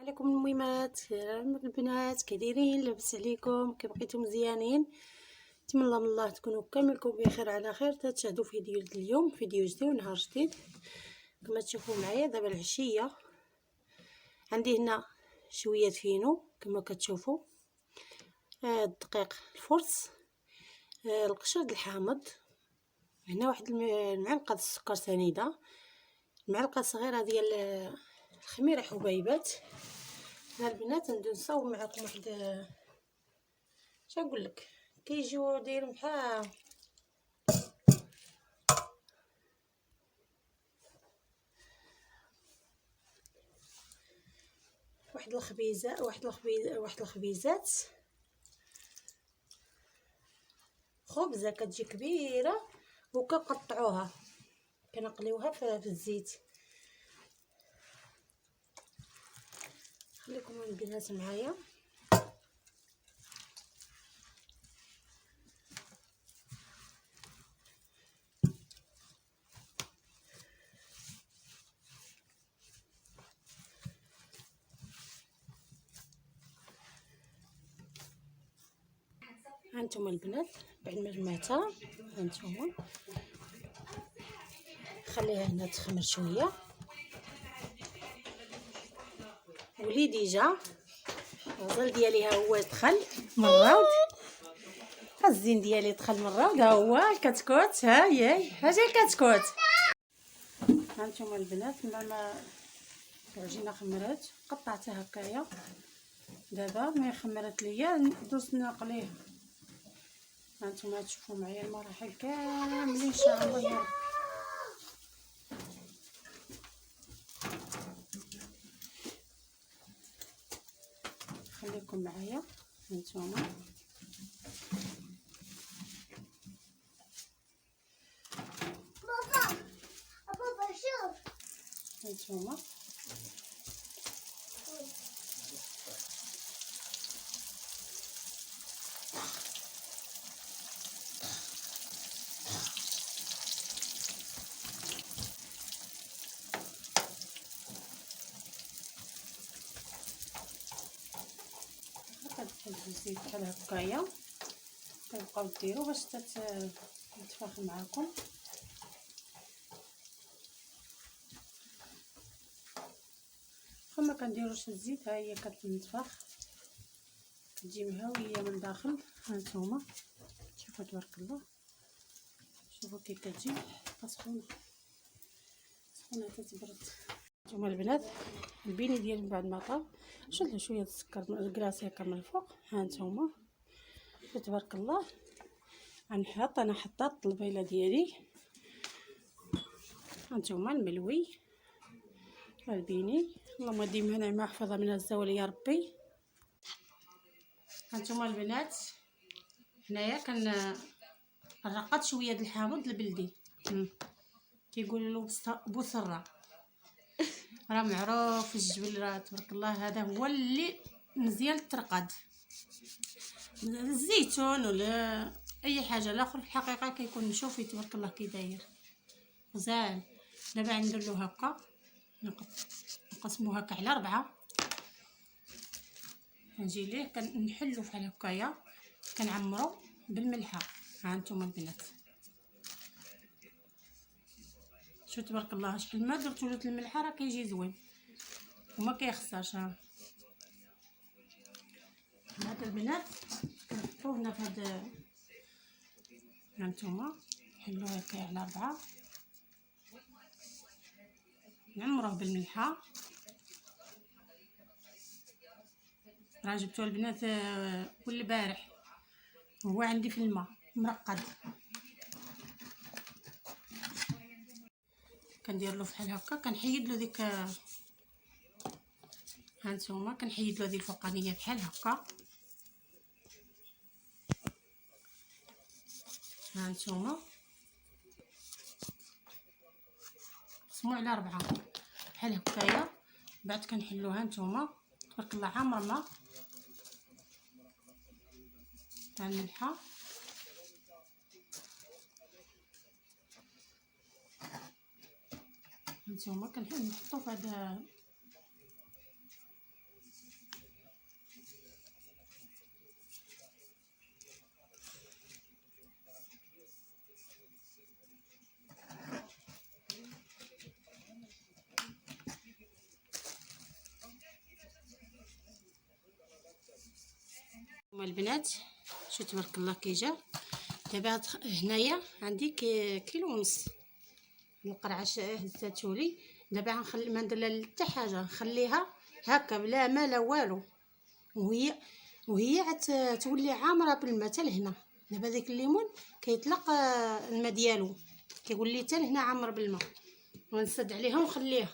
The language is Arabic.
عليكم الميمات البنات، كدايرين؟ لاباس عليكم؟ كي بقيتو مزيانين؟ نتمنى من الله تكونوا كاملكم بخير على خير. تشاهدوا فيديو اليوم، فيديو جديد ونهار جديد. كما تشوفوا معايا دابا العشيه، عندي هنا شويه فينو كما كتشوفوا، الدقيق الفرص، القشر الحامض، هنا واحد المعلقه السكر سنيده، معلقه صغيره ديال الخميره حبيبات. ها البنات ندير نصاوب معكم واحد اش نقول لك، كيجيو دايرين بحال واحد الخبيزات خبزه كتجي كبيره وكنقطعوها كنقليوها في الزيت. خليكم البنات معايا. هانتوما البنات بعد ما جمعتها، هانتوما خليها هنا تخمر شويه. وليدي جا الغزال ديالي ها هو دخل مراود، الزين ديالي دخل مراود، ها هو الكتكوت، ها هي اجي الكتكوت. هانتوما البنات ما العجينه خمرات قطعتها هكايا، دابا ملي خمرت ليا ندوز نقليه. هانتوما تشوفوا معايا المراحل كاملين ان شاء الله يا رب. خليكم معايا هانتوما. بابا شوف هانتوما كتحل الزيت بحال هكايا، كتبقاو ديروا باش تتفاخ معاكم. ما كنديروش الزيت، ها هي كتنتفخ كتجي مهويه من داخل. هانتوما شوفوا تبارك الله، شوفوا كي كتجي سخونه سخونه تتبرد. هانتوما البنات البيني ديالي من بعد ما طاب شلت شويه السكر الكلاص هكا من الفوق. هانتوما تبارك الله غنحط، انا حطيت الطلبيله ديالي. هانتوما الملوي البيني، اللهم ديما نعمه حفظها من الزوال يا ربي. هانتوما البنات هنايا رقات شويه د الحامض البلدي، كيقولوا له بوسره، راه معروف في الجبل، راه تبارك الله هذا هو اللي مزيان ترقد. الزيتون ولا اي حاجه الاخر في الحقيقه كيكون مشوفي تبارك الله كي داير غزال. دابا ندير له هكا، نقسمو هكا على 4، نجي ليه كنحلو بحال هكايا، كنعمرو بالملحه. ها انتم البنات شو تبارك الله شحال ما درتو له الملحه راه كيجي زوين وما كيخسرش. هاد البنات كنحطوه هنا في هاد، ها انتم نحلوه هكا على 4، نعمروه بالملحه. راه جبتو البنات كل البارح، هو عندي في الماء مرقد. كندير له بحال هكا، كنحيد له ديك، هانتوما كنحيد له ديك الفوقانيه بحال هكا. هانتوما قسموه على 4 بحال هكايا. بعد كنحلوها هانتوما تبارك الله عامرنا تاع الملحه. هانتوما كنحطو في هذا هما البنات شو تبارك الله كي جا. دابا هنايا عندي كيلو ونص القرعه هزاتولي. دابا غنخلي ما ندير لها حتى حاجه، نخليها هكا بلا ما لا والو، وهي تولي عامره بالماء حتى لهنا. دابا داك الليمون كيطلق الماء ديالو، كيولي حتى لهنا عامر بالماء. ونسد عليها ونخليها